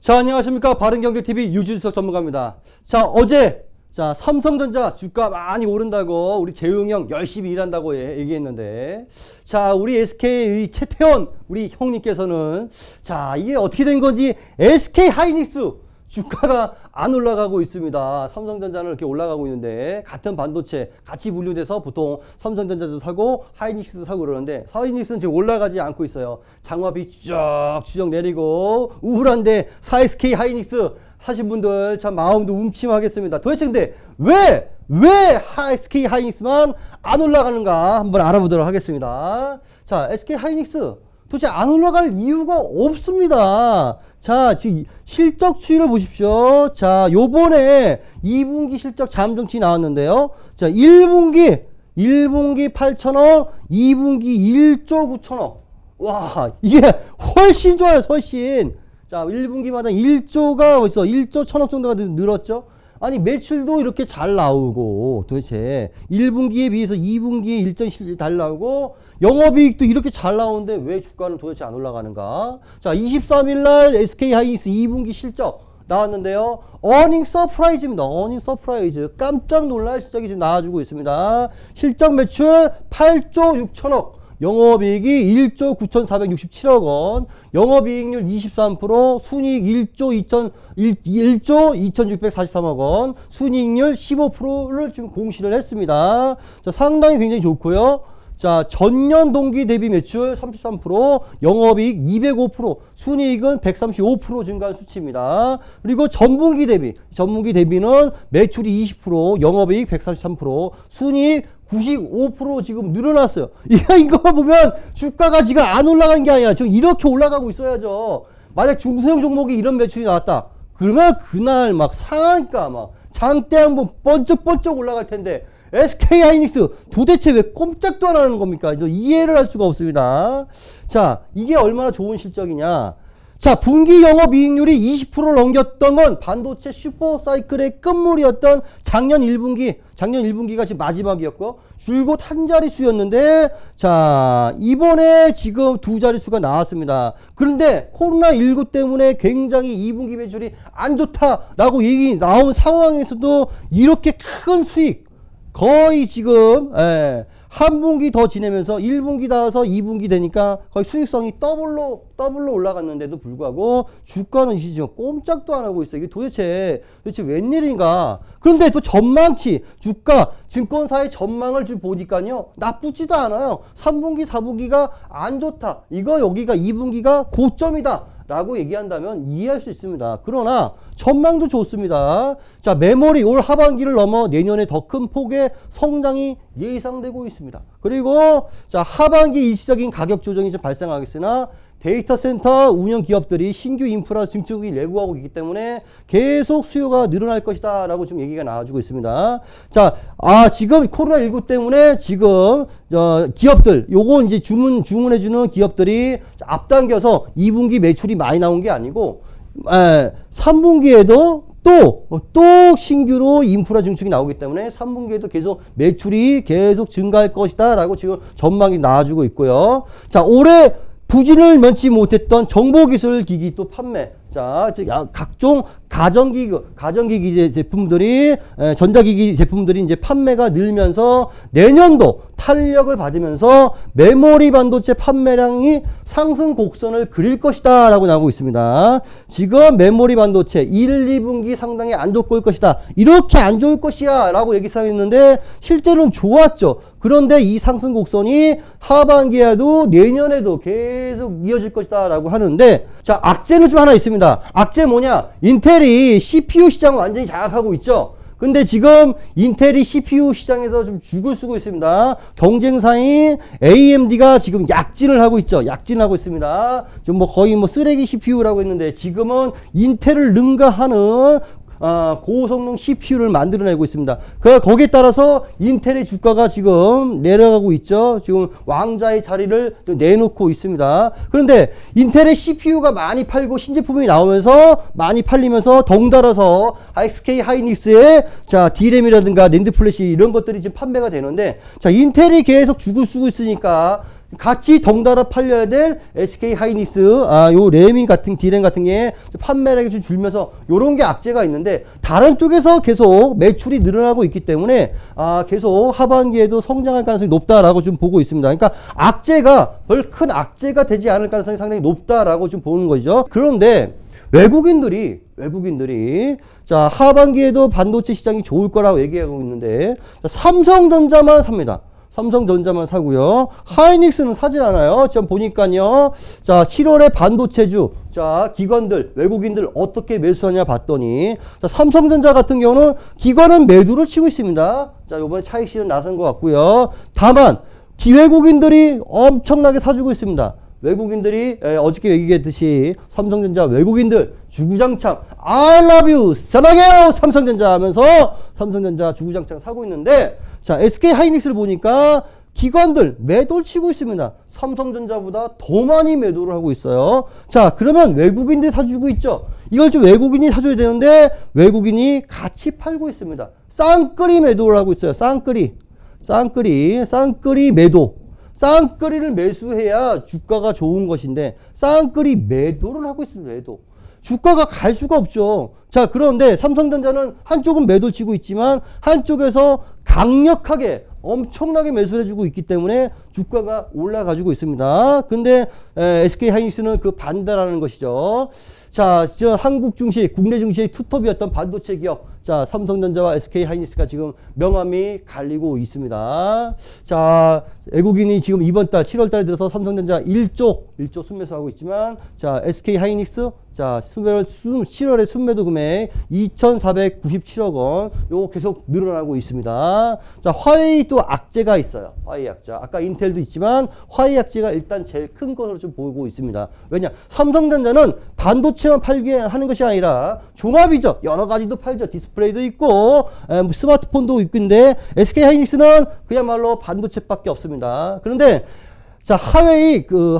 자, 안녕하십니까. 바른경제TV 유진석 전문가입니다. 자, 어제 삼성전자 주가 많이 오른다고 우리 재웅이 형 열심히 일한다고 얘기했는데, 자, 우리 SK의 최태원 우리 형님께서는 자, 이게 어떻게 된 건지 SK하이닉스 주가가 안 올라가고 있습니다. 삼성전자는 이렇게 올라가고 있는데, 같은 반도체 같이 분류돼서 보통 삼성전자도 사고 하이닉스도 사고 그러는데, 하이닉스는 지금 올라가지 않고 있어요. 장화비 추적 내리고 우울한데 4SK 하이닉스 하신 분들 참 마음도 움침하겠습니다. 도대체 근데 왜 SK 하이닉스만 안 올라가는가 한번 알아보도록 하겠습니다. 자, SK 하이닉스 도대체 안 올라갈 이유가 없습니다. 자, 지금 실적 추이를 보십시오. 자, 요번에 2분기 실적 잠정치 나왔는데요. 자, 1분기 8천억, 2분기 1조 9천억. 와, 이게 훨씬 좋아요, 훨씬. 자, 1분기마다 1조가 어디서 1조 1천억 정도가 늘었죠. 아니, 매출도 이렇게 잘 나오고, 도대체 1분기에 비해서 2분기에 1.7 잘 나오고, 영업이익도 이렇게 잘 나오는데 왜 주가는 도대체 안 올라가는가? 자, 23일날 SK하이닉스 2분기 실적 나왔는데요. 어닝 서프라이즈입니다. 어닝 서프라이즈. 깜짝 놀랄 실적이 지금 나와주고 있습니다. 실적 매출 8조 6천억. 영업이익이 1조 9,467억 원, 영업이익률 23%, 순이익 1조 2,643억 원, 순이익률 15%를 지금 공시를 했습니다. 자, 상당히 굉장히 좋고요. 자, 전년 동기 대비 매출 33%, 영업이익 205%, 순이익은 135% 증가한 수치입니다. 그리고 전분기 대비는 매출이 20%, 영업이익 133%, 순이익 95% 지금 늘어났어요. 이거 보면 주가가 지금 안 올라가는 게 아니라 지금 이렇게 올라가고 있어야죠. 만약 중소형 종목이 이런 매출이 나왔다. 그러면 그날 막 상한가 막 장대 한번 번쩍번쩍 올라갈 텐데, SK하이닉스 도대체 왜 꼼짝도 안 하는 겁니까? 이해를 할 수가 없습니다. 자, 이게 얼마나 좋은 실적이냐. 자, 분기 영업이익률이 20%를 넘겼던 건 반도체 슈퍼사이클의 끝물이었던 작년 1분기가 지금 마지막이었고, 줄곧 한 자릿수였는데, 자, 이번에 지금 두 자릿수가 나왔습니다. 그런데 코로나19 때문에 굉장히 2분기 매출이 안 좋다라고 얘기 나온 상황에서도 이렇게 큰 수익, 거의 지금 한 분기 더 지내면서 1분기 닿아서 2분기 되니까 거의 수익성이 더블로 올라갔는데도 불구하고 주가는 지금 꼼짝도 안 하고 있어요. 이게 도대체 웬일인가. 그런데 또 전망치, 주가, 증권사의 전망을 좀 보니까요, 나쁘지도 않아요. 3분기, 4분기가 안 좋다. 여기가 2분기가 고점이다 라고 얘기한다면 이해할 수 있습니다. 그러나 전망도 좋습니다. 자, 메모리 올 하반기를 넘어 내년에 더 큰 폭의 성장이 예상되고 있습니다. 그리고 자, 하반기 일시적인 가격 조정이 좀 발생하겠으나 데이터 센터 운영 기업들이 신규 인프라 증축을 예고하고 있기 때문에 계속 수요가 늘어날 것이다 라고 지금 얘기가 나와주고 있습니다. 자, 지금 코로나19 때문에 지금 기업들 요거 이제 주문해주는 기업들이 앞당겨서 2분기 매출이 많이 나온 게 아니고 3분기에도 또 신규로 인프라 증축이 나오기 때문에 3분기에도 계속 매출이 계속 증가할 것이다 라고 지금 전망이 나와주고 있고요. 자, 올해 부진을 면치 못했던 정보기술기기 또 판매. 자, 각종 가전기기 제품들이, 전자기기 제품들이 이제 판매가 늘면서 내년도 탄력을 받으면서 메모리 반도체 판매량이 상승 곡선을 그릴 것이다 라고 나오고 있습니다. 지금 메모리 반도체 1, 2분기 상당히 안 좋을 것이다. 이렇게 안 좋을 것이야 라고 얘기했는데 실제로는 좋았죠. 그런데 이 상승 곡선이 하반기에도 내년에도 계속 이어질 것이다 라고 하는데, 자, 악재는 좀 하나 있습니다. 악재 뭐냐? 인텔이 CPU 시장을 완전히 장악하고 있죠. 근데 지금 인텔이 CPU 시장에서 좀 죽을 쓰고 있습니다. 경쟁사인 AMD가 지금 약진을 하고 있죠. 약진하고 있습니다. 좀 거의 쓰레기 CPU라고 했는데 지금은 인텔을 능가하는 고성능 CPU를 만들어내고 있습니다. 거기에 따라서 인텔의 주가가 지금 내려가고 있죠. 지금 왕자의 자리를 내놓고 있습니다. 그런데 인텔의 CPU가 많이 팔고 신제품이 나오면서 많이 팔리면서 덩달아서 SK 하이닉스의 자, D램이라든가 낸드 플래시 이런 것들이 지금 판매가 되는데, 자, 인텔이 계속 죽을 쓰고 있으니까 같이 덩달아 팔려야 될 SK 하이닉스, 요 레미 같은 디램 같은 게 판매량이 좀 줄면서 요런 게 악재가 있는데 다른 쪽에서 계속 매출이 늘어나고 있기 때문에 계속 하반기에도 성장할 가능성이 높다라고 좀 보고 있습니다. 그러니까 악재가 별 큰 악재가 되지 않을 가능성이 상당히 높다라고 좀 보는 거죠. 그런데 외국인들이 자 하반기에도 반도체 시장이 좋을 거라고 얘기하고 있는데 자, 삼성전자만 삽니다. 삼성전자만 사고요. 하이닉스는 사질 않아요. 지금 보니까요. 자, 7월에 반도체주, 자, 기관들, 외국인들 어떻게 매수하냐 봤더니, 자, 삼성전자 같은 경우는 기관은 매도를 치고 있습니다. 자, 요번에 차익 실현 나선 것 같고요. 다만, 기외국인들이 엄청나게 사주고 있습니다. 외국인들이 어저께 얘기했듯이 삼성전자 외국인들 주구장창 I love you 사랑해요 삼성전자 하면서 삼성전자 주구장창 사고 있는데 자 SK 하이닉스를 보니까 기관들 매도를 치고 있습니다. 삼성전자보다 더 많이 매도를 하고 있어요. 자 그러면 외국인들이 사주고 있죠. 이걸 좀 외국인이 사줘야 되는데 외국인이 같이 팔고 있습니다. 쌍끌이 매도를 하고 있어요. 쌍끌이 매도. 쌍끌이를 매수해야 주가가 좋은 것인데 쌍끌이 매도를 하고 있습니다. 매도. 주가가 갈 수가 없죠. 자 그런데 삼성전자는 한쪽은 매도를 치고 있지만 한쪽에서 강력하게 엄청나게 매수를 해주고 있기 때문에 주가가 올라가지고 있습니다. 근데 SK 하이닉스는 그 반대라는 것이죠. 자, 한국 증시, 국내 증시의 투톱이었던 반도체 기업, 자, 삼성전자와 SK 하이닉스가 지금 명암이 갈리고 있습니다. 자, 외국인이 지금 이번 달 7월 달에 들어서 삼성전자 1조 순매수하고 있지만, 자, SK 하이닉스, 자, 7월에 순매도 금액 2,497억 원, 요거 계속 늘어나고 있습니다. 자, 화웨이 또 악재가 있어요. 화웨이 악재. 아까 인텔도 있지만, 화웨이 악재가 일단 제일 큰 것으로 좀 보이고 있습니다. 왜냐? 삼성전자는 반도체만 팔게 하는 것이 아니라 종합이죠. 여러 가지도 팔죠. 디스플레이도 있고, 스마트폰도 있는데, SK 하이닉스는 그야말로 반도체밖에 없습니다. 그런데, 자, 하웨이의 그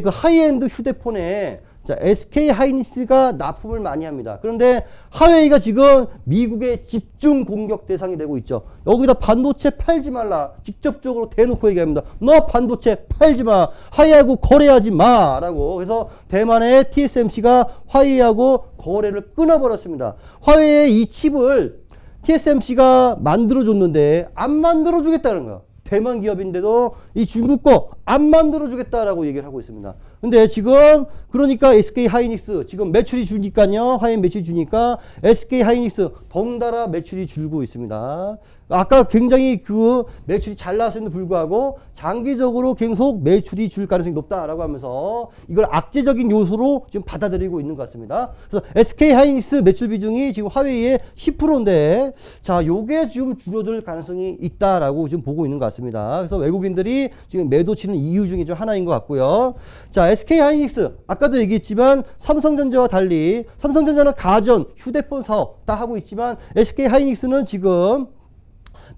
하이엔드 휴대폰에 자, SK 하이닉스가 납품을 많이 합니다. 그런데 하웨이가 지금 미국의 집중 공격 대상이 되고 있죠. 여기다 반도체 팔지 말라. 직접적으로 대놓고 얘기합니다. 너 반도체 팔지 마. 화웨이하고 거래하지 마. 라고. 그래서 대만의 TSMC가 화웨이하고 거래를 끊어버렸습니다. 화웨이의 이 칩을 TSMC가 만들어줬는데 안 만들어주겠다는 거야. 대만 기업인데도 이 중국 거 안 만들어주겠다라고 얘기를 하고 있습니다. 근데 지금 그러니까 SK 하이닉스 지금 매출이 주니까요. 하이엔 매출이 주니까 SK 하이닉스 덩달아 매출이 줄고 있습니다. 아까 굉장히 그 매출이 잘 나왔음에도 불구하고 장기적으로 계속 매출이 줄 가능성이 높다라고 하면서 이걸 악재적인 요소로 지금 받아들이고 있는 것 같습니다. 그래서 SK 하이닉스 매출 비중이 지금 화웨이의 10%인데 자, 요게 지금 줄어들 가능성이 있다라고 지금 보고 있는 것 같습니다. 그래서 외국인들이 지금 매도 치는 이유 중에 좀 하나인 것 같고요. 자, SK 하이닉스 아까도 얘기했지만 삼성전자와 달리 삼성전자는 가전, 휴대폰 사업 다 하고 있지만 SK 하이닉스는 지금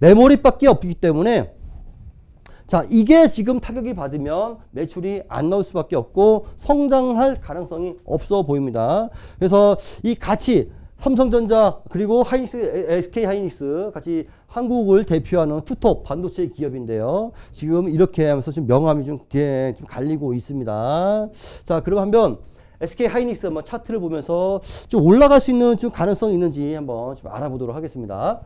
메모리밖에 없기 때문에 자 이게 지금 타격이 받으면 매출이 안 나올 수밖에 없고 성장할 가능성이 없어 보입니다. 그래서 이 같이 삼성전자 그리고 하이닉스, SK 하이닉스 같이 한국을 대표하는 투톱 반도체 기업인데요. 지금 이렇게 하면서 지금 명암이 좀 갈리고 있습니다. 자 그럼 한번 SK 하이닉스 한번 차트를 보면서 좀 올라갈 수 있는 좀 가능성이 있는지 한번 좀 알아보도록 하겠습니다.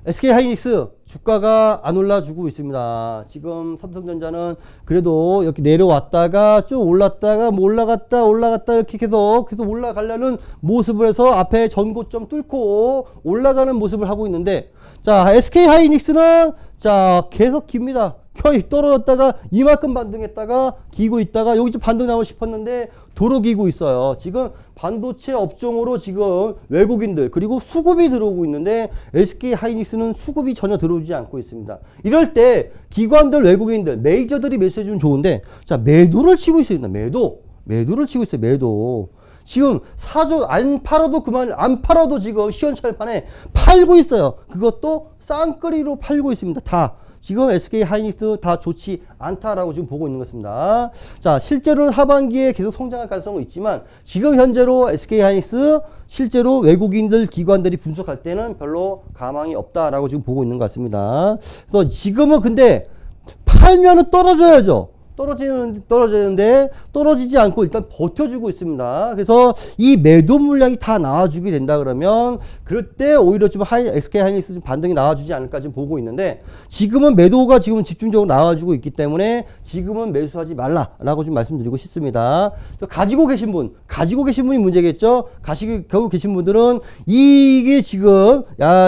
SK 하이닉스 주가가 안 올라주고 있습니다. 지금 삼성전자는 그래도 이렇게 내려왔다가 좀 올랐다가 뭐 올라갔다 이렇게 계속 올라가려는 모습을 해서 앞에 전고점 뚫고 올라가는 모습을 하고 있는데 자 SK 하이닉스는 자 계속 깁니다. 거의 떨어졌다가 이만큼 반등했다가 기고 있다가 여기 좀 반등 나오고 싶었는데 도로 기고 있어요. 지금 반도체 업종으로 지금 외국인들 그리고 수급이 들어오고 있는데 SK 하이닉스는 수급이 전혀 들어오지 않고 있습니다. 이럴 때 기관들 외국인들 메이저들이 매수해주면 좋은데 자 매도를 치고 있습니다. 매도를 치고 있어요. 매도. 지금 사조 안 팔아도 그만 안 팔아도 지금 시원찮을판에 팔고 있어요. 그것도 쌍끌이로 팔고 있습니다. 다. 지금 SK 하이닉스 다 좋지 않다라고 지금 보고 있는 것입니다. 자, 실제로는 하반기에 계속 성장할 가능성은 있지만 지금 현재로 SK 하이닉스 실제로 외국인들 기관들이 분석할 때는 별로 가망이 없다라고 지금 보고 있는 것 같습니다. 그래서 지금은 근데 팔면은 떨어져야죠. 떨어지는데 떨어지지 않고 일단 버텨주고 있습니다. 그래서 이 매도 물량이 다 나와주게 된다 그러면 그럴 때 오히려 좀 SK 하이닉스 좀 반등이 나와주지 않을까 지금 보고 있는데 지금은 매도가 지금 집중적으로 나와주고 있기 때문에 지금은 매수하지 말라라고 좀 말씀드리고 싶습니다. 가지고 계신 분이 문제겠죠. 가지고 계신 분들은 이게 지금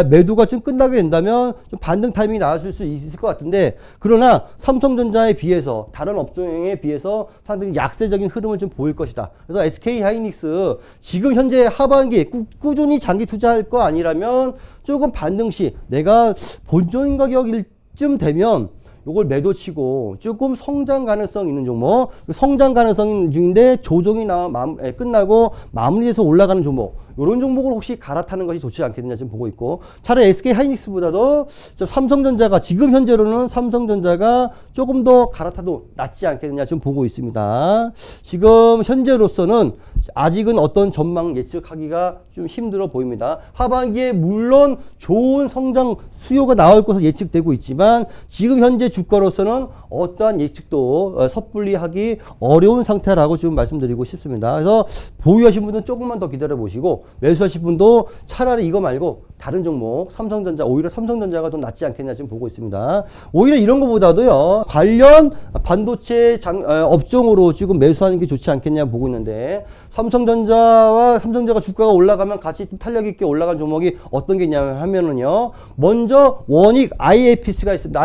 매도가 좀 끝나게 된다면 좀 반등 타이밍이 나와줄 수 있을 것 같은데 그러나 삼성전자에 비해서 다른 업종에 비해서 상당히 약세적인 흐름을 좀 보일 것이다. 그래서 SK 하이닉스 지금 현재 하반기에 꾸준히 장기 투자할 거 아니라면 조금 반등 시 내가 본전 가격일쯤 되면 요걸 매도치고 조금 성장 가능성 있는 종목, 성장 가능성 있는 중인데 조정이 끝나고 마무리해서 올라가는 종목, 이런 종목을 혹시 갈아타는 것이 좋지 않겠느냐 지금 보고 있고, 차라리 SK 하이닉스보다도 삼성전자가 지금 현재로는 삼성전자가 조금 더 갈아타도 낫지 않겠느냐 지금 보고 있습니다. 지금 현재로서는 아직은 어떤 전망 예측하기가 좀 힘들어 보입니다. 하반기에 물론 좋은 성장 수요가 나올 것으로 예측되고 있지만 지금 현재 주가로서는 어떠한 예측도 섣불리 하기 어려운 상태라고 지금 말씀드리고 싶습니다. 그래서 보유하신 분들은 조금만 더 기다려 보시고 매수하신 분도 차라리 이거 말고 다른 종목 오히려 삼성전자가 좀 낫지 않겠냐 지금 보고 있습니다. 오히려 이런 것보다도요 관련 반도체 업종으로 지금 매수하는 게 좋지 않겠냐 보고 있는데, 삼성전자가 주가가 올라가면 같이 탄력 있게 올라간 종목이 어떤 게 있냐 하면은요, 먼저 원익 IPS가 있습니다.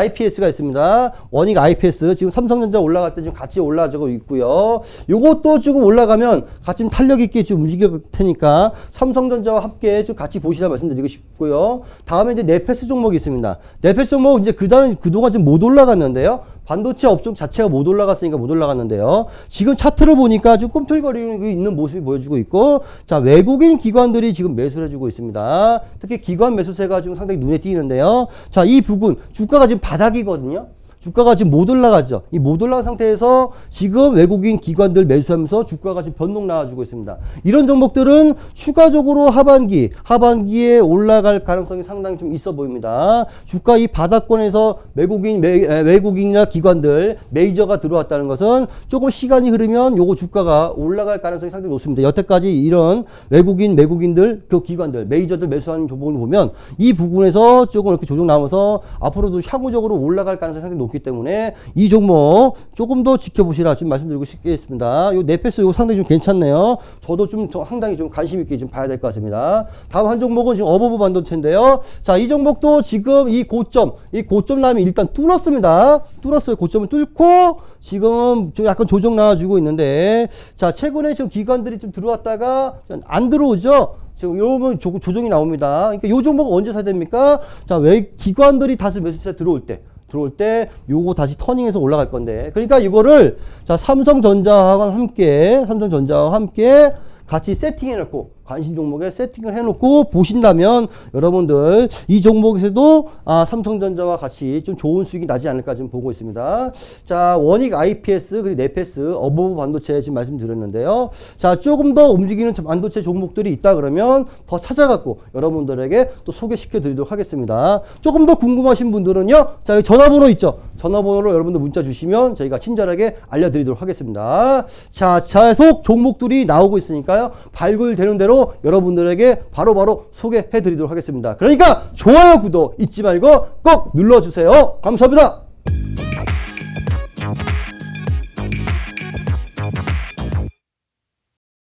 원익 IPS 지금 삼성전자 올라갈 때 지금 같이 올라가고 있고요. 요것도 지금 올라가면 같이 탄력 있게 좀 움직일 테니까 삼성전자와 함께 좀 같이 보시라 말씀드리고 싶고요. 다음에 이제 네페스 종목이 있습니다. 네페스 종목 이제 그동안 좀 못 올라갔는데요. 반도체 업종 자체가 못 올라갔으니까 못 올라갔는데요. 지금 차트를 보니까 좀 꿈틀거리고 있는 모습이 보여주고 있고, 자, 외국인 기관들이 지금 매수를 해주고 있습니다. 특히 기관 매수세가 지금 상당히 눈에 띄는데요. 자, 이 부분, 주가가 지금 바닥이거든요. 주가가 지금 못 올라가죠. 이 못 올라간 상태에서 지금 외국인 기관들 매수하면서 주가가 지금 변동 나와주고 있습니다. 이런 종목들은 추가적으로 하반기에 올라갈 가능성이 상당히 좀 있어 보입니다. 주가 이 바닥권에서 외국인이나 기관들 메이저가 들어왔다는 것은 조금 시간이 흐르면 요거 주가가 올라갈 가능성이 상당히 높습니다. 여태까지 이런 외국인들, 그 기관들, 메이저들 매수하는 종목을 보면 이 부분에서 조금 이렇게 조정 나오면서 앞으로도 향후적으로 올라갈 가능성이 상당히 높기 때문에 이 종목 조금 더 지켜보시라 지금 말씀드리고 싶겠습니다. 요 네페스 요 상당히 좀 괜찮네요. 저도 좀 상당히 좀 관심 있게 좀 봐야 될 것 같습니다. 다음 한 종목은 지금 어버브 반도체인데요. 자, 이 종목도 지금 이 고점 라인이 일단 뚫었습니다. 고점을 뚫고 지금 좀 약간 조정 나와주고 있는데, 자, 최근에 지금 기관들이 좀 들어왔다가 안 들어오죠. 지금 이러면 조정이 나옵니다. 그러니까 요 종목은 언제 사야 됩니까? 자, 왜 기관들이 다시 매수세 들어올 때 요거 다시 터닝해서 올라갈 건데, 그러니까 이거를 자, 삼성전자와 함께 같이 세팅해놓고 관심 종목에 세팅을 해놓고 보신다면 여러분들 이 종목에서도 삼성전자와 같이 좀 좋은 수익이 나지 않을까 지금 보고 있습니다. 자, 원익 IPS 그리고 네페스 어버브 반도체 지금 말씀드렸는데요. 자, 조금 더 움직이는 반도체 종목들이 있다 그러면 더 찾아갖고 여러분들에게 또 소개시켜 드리도록 하겠습니다. 조금 더 궁금하신 분들은요, 자, 여기 전화번호 있죠. 전화번호로 여러분들 문자 주시면 저희가 친절하게 알려드리도록 하겠습니다. 자, 계속 종목들이 나오고 있으니까요, 발굴되는 대로 여러분들에게 바로바로 소개해 드리도록 하겠습니다. 그러니까 좋아요, 구독 잊지 말고 꼭 눌러주세요. 감사합니다.